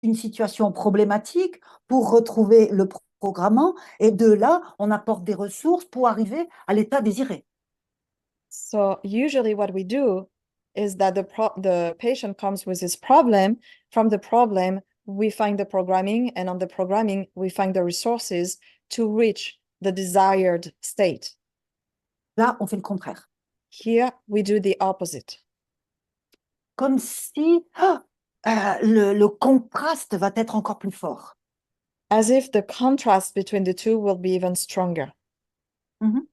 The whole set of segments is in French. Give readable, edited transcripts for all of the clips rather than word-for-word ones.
une situation problématique pour retrouver le programmant et de là, on apporte des ressources pour arriver à l'état désiré. So usually what we do is that the patient comes with his problem. From the problem, we find the programming, and on the programming, we find the resources to reach the desired state. Là, on fait le contraire. Here, we do the opposite. Comme si le contraste va être encore plus fort. As if the contrast between the two will be even stronger. Mhm.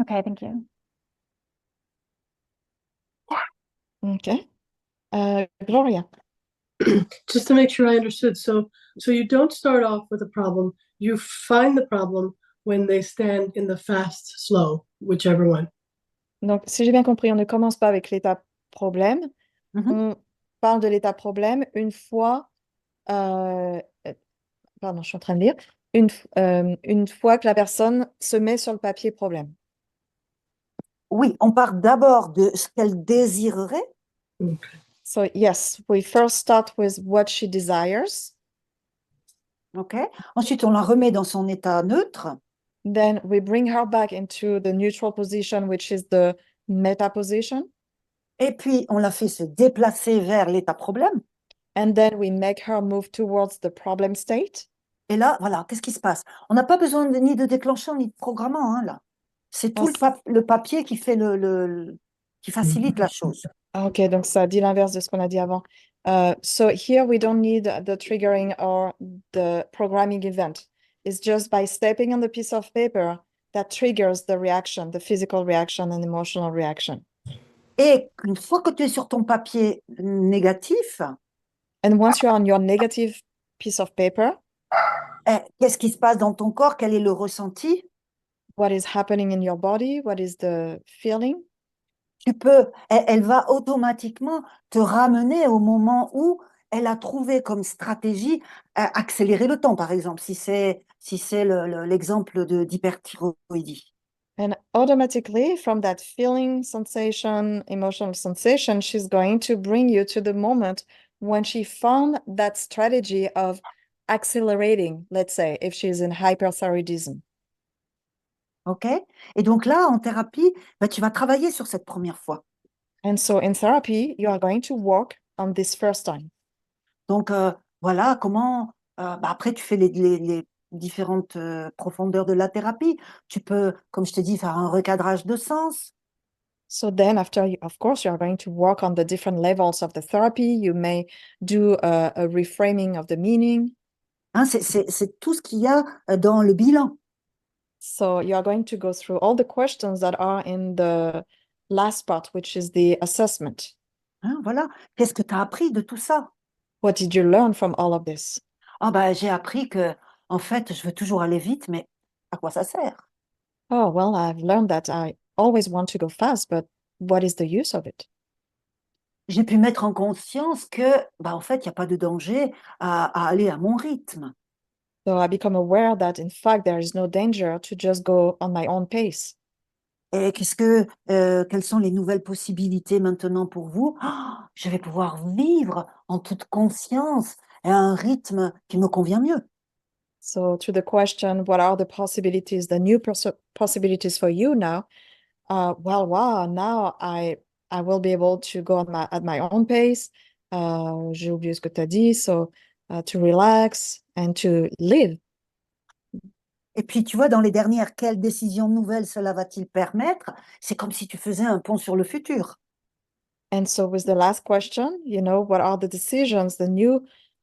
Okay, thank you. Okay. Gloria. Just to make sure I understood. So you don't start off with a problem. You find the problem when they stand in the fast, slow, whichever one. Donc, si j'ai bien compris, on ne commence pas avec l'état problème. Mhm. On parle de l'état problème une fois, pardon, je suis en train de lire, une fois que la personne se met sur le papier problème. Oui, on part d'abord de ce qu'elle désirerait. Okay. So yes, we first start with what she desires. Ok. Ensuite, on la remet dans son état neutre. Then we bring her back into the neutral position, which is the meta position. Et puis, on la fait se déplacer vers l'état problème. And then we make her move towards the problem state. Et là, voilà, qu'est-ce qui se passe? On n'a pas besoin ni de déclencheur ni de programmant, hein, là. C'est tout le papier qui fait qui facilite la chose. Ok, donc ça dit l'inverse de ce qu'on a dit avant. So here we don't need the triggering or the programming event. It's just by stepping on the piece of paper that triggers the reaction, the physical reaction and emotional reaction. Et une fois que tu es sur ton papier négatif, And once you're on your negative piece of paper, qu'est-ce qui se passe dans ton corps? Quel est le ressenti? what is happening in your body? What is the feeling? Elle va automatiquement te ramener au moment où elle a trouvé comme stratégie accélérer le temps, par exemple, si c'est l'exemple d'hyperthyroïdie. And automatically, from that feeling, sensation, emotional sensation, she's going to bring you to the moment when she found that strategy of accelerating, let's say, if she's in hyperthyroidism. OK? Et donc là, en thérapie, tu vas travailler sur cette première fois. And so in therapy, you are going to work on this first time. Donc, voilà comment... après, tu fais les différentes profondeurs de la thérapie. Tu peux, comme je te dis, faire un recadrage de sens. So then after, of course, you are going to work on the different levels of the therapy. You may do a reframing of the meaning. Hein, c'est tout ce qu'il y a dans le bilan. So you are going to go through all the questions that are in the last part, which is the assessment. Hein, voilà. Qu'est-ce que tu as appris de tout ça? What did you learn from all of this? J'ai appris que, en fait, je veux toujours aller vite, mais à quoi ça sert? Oh, well, I've learned that I always want to go fast, but what is the use of it? J'ai pu mettre en conscience que, en fait, il n'y a pas de danger à aller à mon rythme. So I become aware that, in fact, there is no danger to just go on my own pace. Et quelles sont les nouvelles possibilités maintenant pour vous? Je vais pouvoir vivre en toute conscience et à un rythme qui me convient mieux. So to the question, what are the possibilities, the new possibilities for you now? Well, wow, now I will be able to go on at my own pace. J'ai oublié ce que tu as dit. So to relax and to live. Et puis, tu vois, dans les dernières, quelles décisions nouvelles cela va-t-il permettre? C'est comme si tu faisais un pont sur le futur. And so with the last question, what are the decisions, the new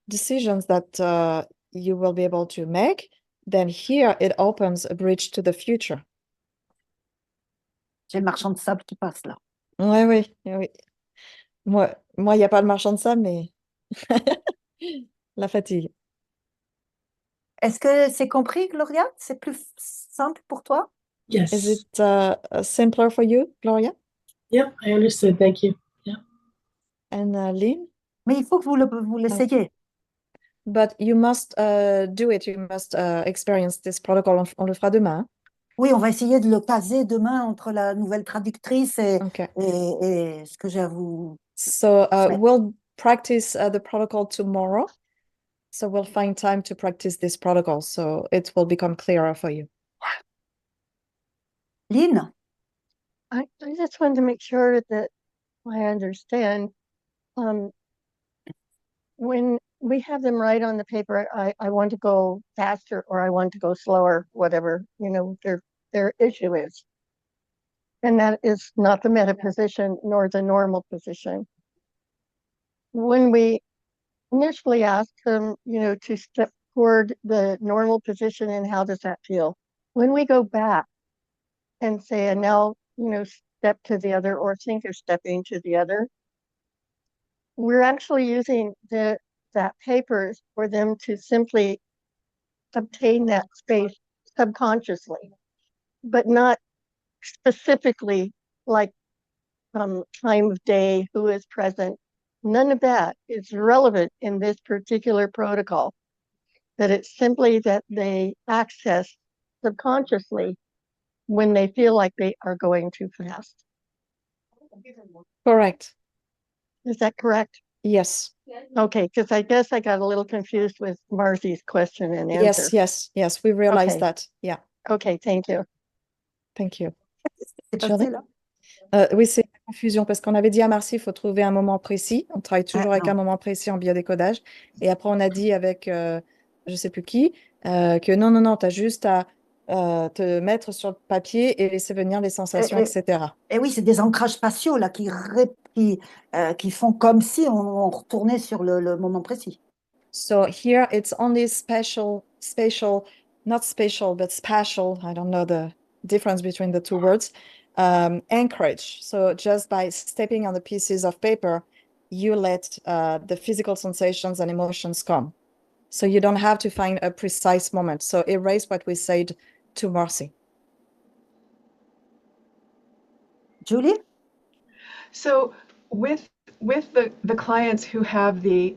decisions that you will be able to make? Then here it opens a bridge to the future. J'ai le marchand de sable qui passe là. Oui, oui, oui. Moi, il n'y a pas le marchand de sable, mais la fatigue. Est-ce que c'est compris, Gloria? C'est plus simple pour toi? Yes. Is it simpler for you, Gloria? Yep, I understood. Thank you. Yeah. And Lynn? Mais il faut que vous l'essayiez. But you must do it. You must experience this protocol. On le fera demain. Oui, on va essayer de le caser demain entre la nouvelle traductrice Okay. et ce que j'ai à vous So soumettre. we'll practice the protocol tomorrow. So we'll find time to practice this protocol, so it will become clearer for you. Lynn? I just wanted to make sure that I understand. When we have them write on the paper, I want to go faster or I want to go slower, whatever, their issue is. And that is not the meta position nor the normal position. When we initially ask them, to step toward the normal position and how does that feel? When we go back and say, and now, step to the other or think you're stepping to the other, we're actually using that paper for them to simply obtain that space subconsciously, but not specifically like time of day, who is present. None of that is relevant in this particular protocol. That it's simply that they access subconsciously when they feel like they are going too fast. Correct. Is that correct? Yes. Okay, because I guess I got a little confused with Marcy's question and answer. Yes, we realize Okay. that. Yeah, Okay, thank you. thank you. C'est Shirley? passé là? Oui, c'est une confusion parce qu'on avait dit à Marcy, il faut trouver un moment précis. On travaille toujours avec non. un moment précis en biodécodage. Et après, on a dit avec je sais plus qui que non, tu as juste à te mettre sur le papier et laisser venir les sensations, etc. Et oui, c'est des ancrages spatiaux là qui font comme si on retournait sur le moment précis. So here it's only spatial, not spatial, but spatial. I don't know the difference between the two words. Anchorage. So just by stepping on the pieces of paper, you let the physical sensations and emotions come. So you don't have to find a precise moment. So erase what we said to Marcy. Julie? So with the clients who have the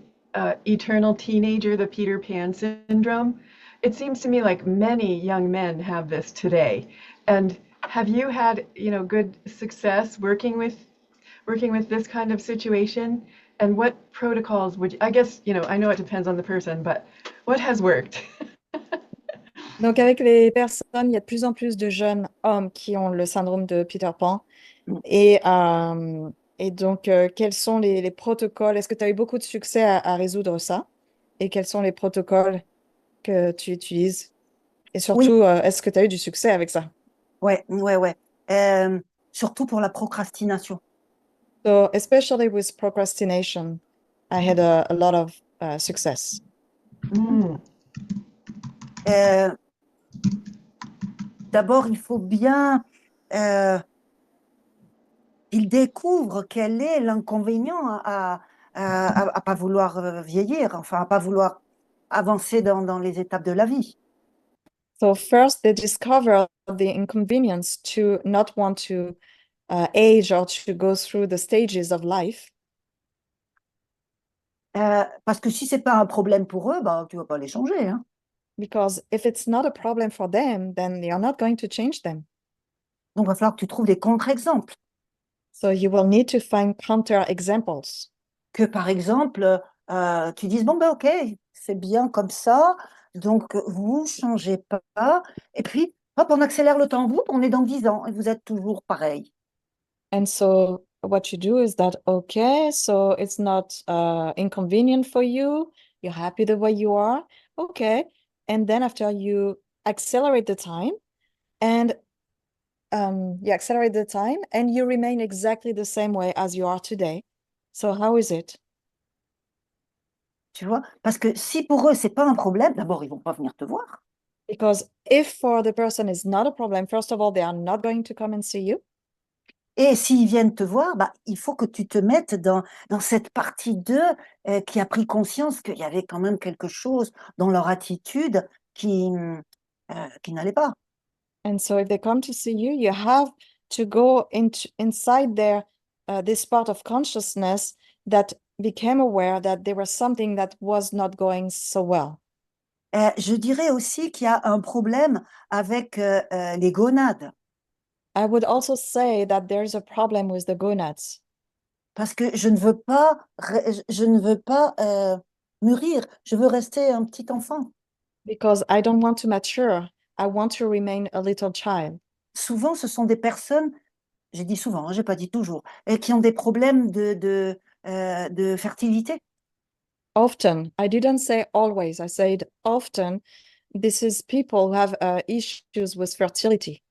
eternal teenager, the Peter Pan syndrome, it seems to me like many young men have this today. And have you had, good success working with this kind of situation? And what protocols would I guess, I know it depends on the person, but what has worked? Donc, avec les personnes, il y a de plus en plus de jeunes hommes qui ont le syndrome de Peter Pan. Et donc, quels sont les protocoles? Est-ce que tu as eu beaucoup de succès à résoudre ça? Et quels sont les protocoles que tu utilises? Et surtout, est-ce que tu as eu du succès avec ça? Ouais. Surtout pour la procrastination. So, especially with procrastination, I had a lot of success. D'abord, il faut bien qu'il découvre quel est l'inconvénient à pas vouloir vieillir, enfin à pas vouloir avancer dans les étapes de la vie. So first, they discover the inconvenience to not want to age or to go through the stages of life. Parce que si c'est pas un problème pour eux, bah, tu vas pas les changer, hein. Because if it's not a problem for them, then they are not going to change them. Donc, il va falloir que tu trouves des contre-exemples. So you will need to find counter examples. Que par exemple, tu dises, bon, ben ok, c'est bien comme ça, donc vous changez pas, et puis, hop, on accélère le temps, vous, on est dans 10 ans, et vous êtes toujours pareil. And so what you do is that, okay, so it's not inconvenient for you. You're happy the way you are. Okay. And then after you accelerate the time and you remain exactly the same way as you are today. So how is it? Tu vois? Parce que si pour eux, c'est pas un problème, d'abord, ils vont pas venir te voir. Because if for the person is not a problem, first of all, they are not going to come and see you. Et s'ils viennent te voir, bah, il faut que tu te mettes dans cette partie d'eux qui a pris conscience qu'il y avait quand même quelque chose dans leur attitude qui n'allait pas. And so if they come to see you, you have to go inside their this part of consciousness that became aware that there was something that was not going so well. Je dirais aussi qu'il y a un problème avec les gonades, I would also say that there's a problem with the gonads parce que je ne veux pas mûrir, je veux rester un petit enfant. because I don't want to mature. I want to remain a little child. Souvent, ce sont des personnes, j'ai dit souvent, hein, j'ai pas dit toujours, et qui ont des problèmes de fertilité. Often, I didn't say always, I said often, this is people who have issues with fertility.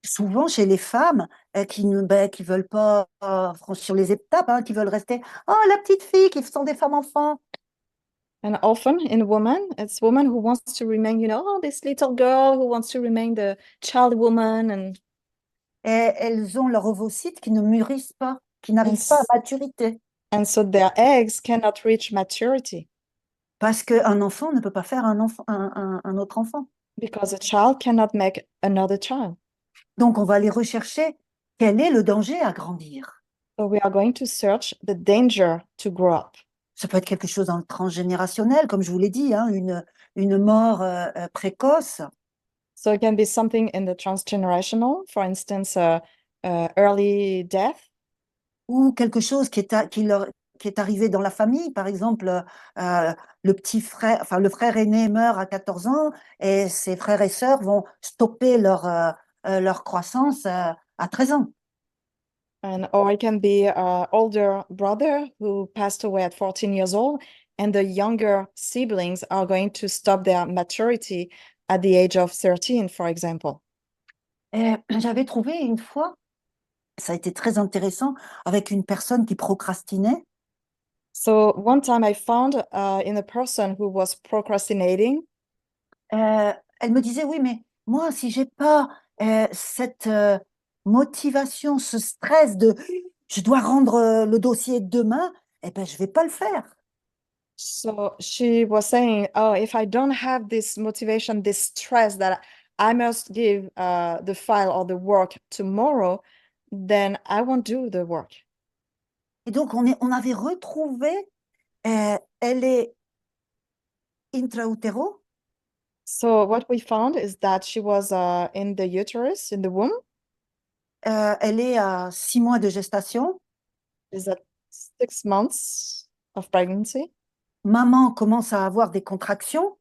Souvent chez les femmes qui veulent pas franchir les étapes, hein, qui veulent rester, oh la petite fille, qui sont des femmes enfants. And often in women, it's women who wants to remain, oh, this little girl who wants to remain the child woman. And Et elles ont leurs ovocytes qui ne mûrissent pas, qui n'arrivent pas à maturité. so their eggs cannot reach maturity Parce qu'un enfant ne peut pas faire un autre enfant. because a child cannot make another child. Donc, on va aller rechercher quel est le danger à grandir. So we are going to search the danger to grow up. Ça peut être quelque chose dans le transgénérationnel, comme je vous l'ai dit, hein, une mort précoce, So it can be something in the transgenerational, for instance, early death, ou quelque chose qui est arrivé dans la famille. Par exemple, le petit frère, enfin, le frère aîné meurt à 14 ans et ses frères et sœurs vont stopper leur croissance à 13 ans. or it can be an older brother who passed away at 14 years old, and the younger siblings are going to stop their maturity at the age of 13, for example. Et j'avais trouvé une fois, ça a été très intéressant, avec une personne qui procrastinait. So one time I found in a person who was procrastinating, Elle me disait, oui, mais moi, si j'ai pas cette motivation, ce stress de je dois rendre le dossier demain, eh ben, je vais pas le faire. so she was saying, oh, if I don't have this motivation, this stress that I must give the file or the work tomorrow, then I won't do the work. Et donc, on avait retrouvé, elle est intra-utéro, So what we found is that she was in the uterus, in the womb, elle est à 6 mois de gestation. is at 6 months of pregnancy. Maman commence à avoir des contractions.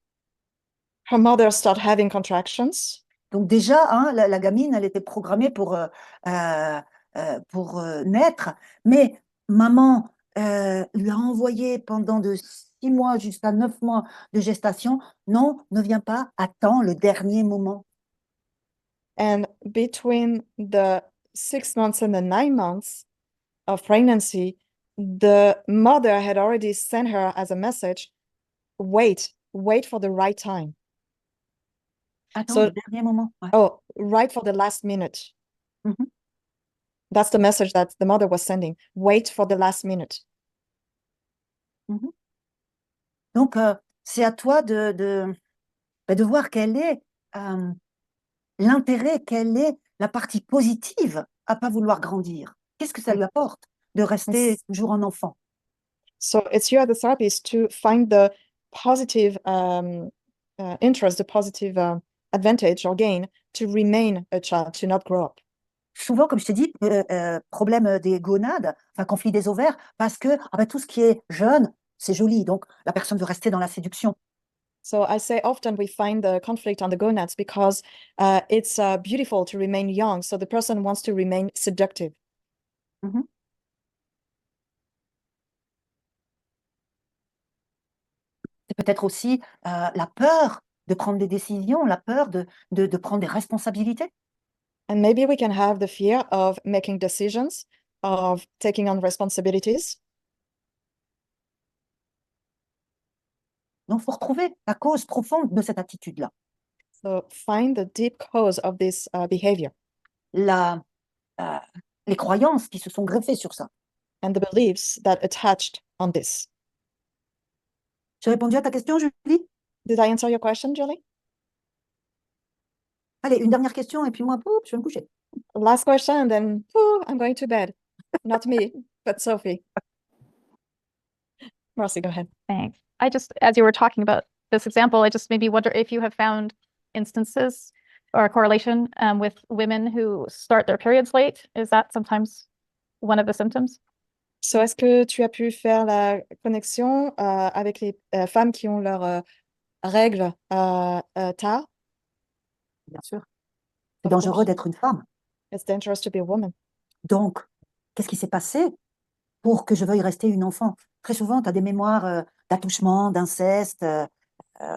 Her mother started having contractions. Donc déjà, hein, la gamine, elle était programmée pour naître, mais maman lui a envoyé pendant de 6 mois jusqu'à 9 mois de gestation, non, ne viens pas, attends le dernier moment. And between the 6 months and the 9 months of pregnancy, the mother had already sent her as a message, wait for the right time. Attends So- le dernier moment. Ouais. Oh, right for the last minute. Mhm. That's the message that the mother was sending. Wait for the last minute. Donc, c'est à toi de voir quel est l'intérêt, quelle est la partie positive à pas vouloir grandir. Qu'est-ce que ça lui apporte de rester toujours un enfant? So it's you as the therapist to find the positive interest, the positive advantage or gain to remain a child, to not grow up. Souvent, comme je t'ai dit, problème des gonades, enfin conflit des ovaires, parce que tout ce qui est jeune, c'est joli, donc la personne veut rester dans la séduction. So I say often we find the conflict on the gonads because it's beautiful to remain young. So the person wants to remain seductive. C'est peut-être aussi la peur de prendre des décisions, la peur de prendre des responsabilités. And maybe we can have the fear of making decisions, of taking on responsibilities. Donc, il faut retrouver la cause profonde de cette attitude-là. So find the deep cause of this behavior Les croyances qui se sont greffées sur ça. and the beliefs that attached on this. J'ai répondu à ta question, Julie? Did I answer your question, Julie? Allez, une dernière question et puis moi, pouf, je vais me coucher. Last question, and then ooh, I'm going to bed. Not me, but Sophie. Marcy, go ahead. Thanks. I just, as you were talking about this example, I just maybe wonder if you have found instances or a correlation with women who start their periods late. Is that sometimes one of the symptoms? So, est-ce que tu as pu faire la connexion avec les femmes qui ont leurs règles tard? Bien sûr. C'est Of dangereux course. d'être une femme. It's dangerous to be a woman. Donc, qu'est-ce qui s'est passé pour que je veuille rester une enfant? Très souvent, tu as des mémoires d'attouchement, d'inceste.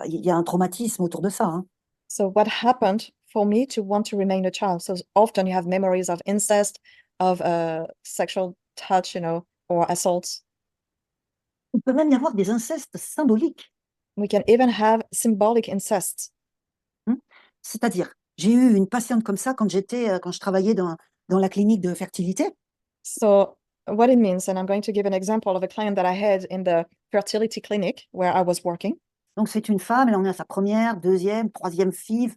Il y a un traumatisme autour de ça, hein. So what happened for me to want to remain a child? So often you have memories of incest, of sexual touch, or assaults. Il peut même y avoir des incestes symboliques. We can even have symbolic incest. C'est-à-dire, j'ai eu une patiente comme ça quand je travaillais dans la clinique de fertilité. So what it means, and I'm going to give an example of a client that I had in the fertility clinic where I was working. Donc, c'est une femme, elle en est à sa première, deuxième, troisième FIV.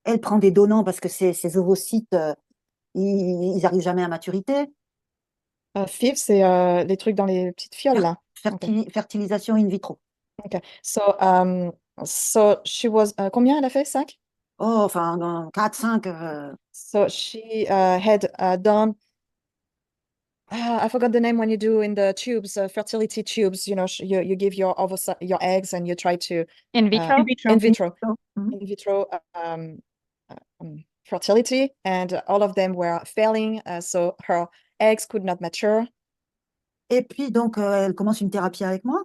Elle prend des donnants parce que ses ovocytes, ils n'arrivent jamais à maturité. FIV, c'est les trucs dans les petites fioles là. Fertilisation in vitro. Okay. So she was combien elle a fait? 5? Oh, enfin, 4, 5. So she had done I forgot the name when you do in the tubes, fertility tubes, you give your eggs and you try to In vitro? in vitro Mhm. in vitro fertility, and all of them were failing, so her eggs could not mature. Et puis, donc, elle commence une thérapie avec moi.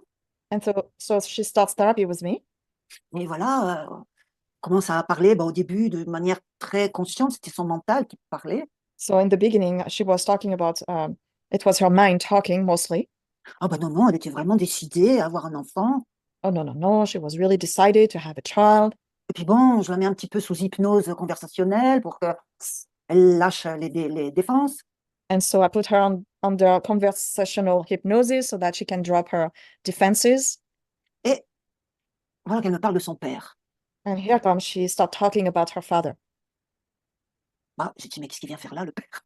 And so she starts therapy with me. Et voilà, commence à parler, au début, de manière très consciente. C'était son mental qui parlait. So in the beginning, she was talking about, it was her mind talking mostly. Ah non, elle était vraiment décidée à avoir un enfant. Oh, no, she was really decided to have a child. Et puis bon, je la mets un petit peu sous hypnose conversationnelle pour qu'elle lâche les défenses. And so I put her under conversational hypnosis so that she can drop her defenses. Et voilà qu'elle me parle de son père. And here comes, she started talking about her father. J'ai dit, mais qu'est-ce qu'il vient faire là, le père?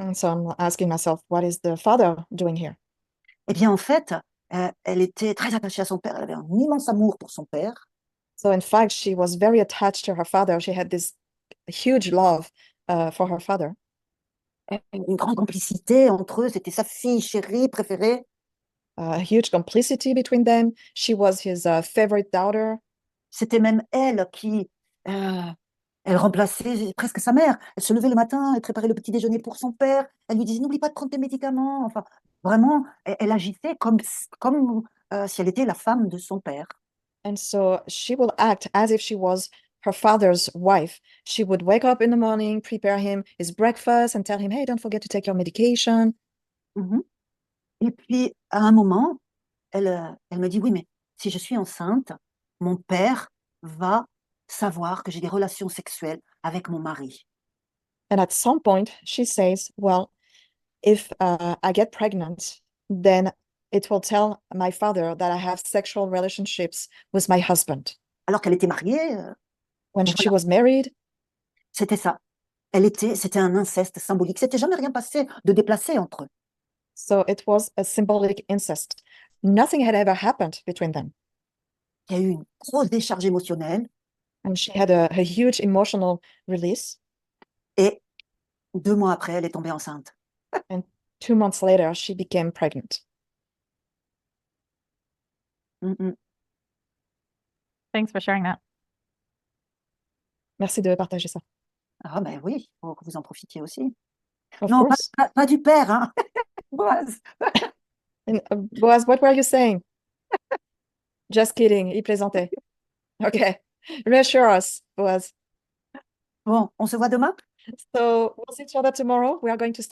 And so I'm asking myself, what is the father doing here? Eh bien, en fait, elle était très attachée à son père. Elle avait un immense amour pour son père. So in fact, she was very attached to her father. She had this huge love for her father. Une grande complicité entre eux. C'était sa fille chérie, préférée. A huge complicity between them. She was his favorite daughter. C'était même elle qui... elle remplaçait presque sa mère. Elle se levait le matin, elle préparait le petit déjeuner pour son père. Elle lui disait, n'oublie pas de prendre tes médicaments. Enfin, vraiment, elle agissait comme si elle était la femme de son père. And so she will act as if she was her father's wife. She would wake up in the morning, prepare him his breakfast, and tell him, hey, don't forget to take your medication. Mhm. Et puis, à un moment, elle me dit, oui, mais si je suis enceinte, mon père va savoir que j'ai des relations sexuelles avec mon mari. And at some point, she says, well, if I get pregnant, then it will tell my father that I have sexual relationships with my husband. Alors qu'elle était mariée, When voilà. she was married, C'était ça. C'était un inceste symbolique. C'était jamais rien passé de déplacé entre eux. so it was a symbolic incest. Nothing had ever happened between them. Il y a eu une grosse décharge émotionnelle And she had a huge emotional release. et 2 mois après, elle est tombée enceinte. 2 months later, she became pregnant. Mhm. Thanks for sharing that. Merci de partager ça. Ah ben oui, il faut que vous en profitiez aussi. Of Non, course. pas du père, hein. Boaz. And, Boaz, what were you saying? Just kidding, il plaisantait. Okay, reassure us, Boaz. Bon, on se voit demain? So we'll see each other tomorrow. We are going to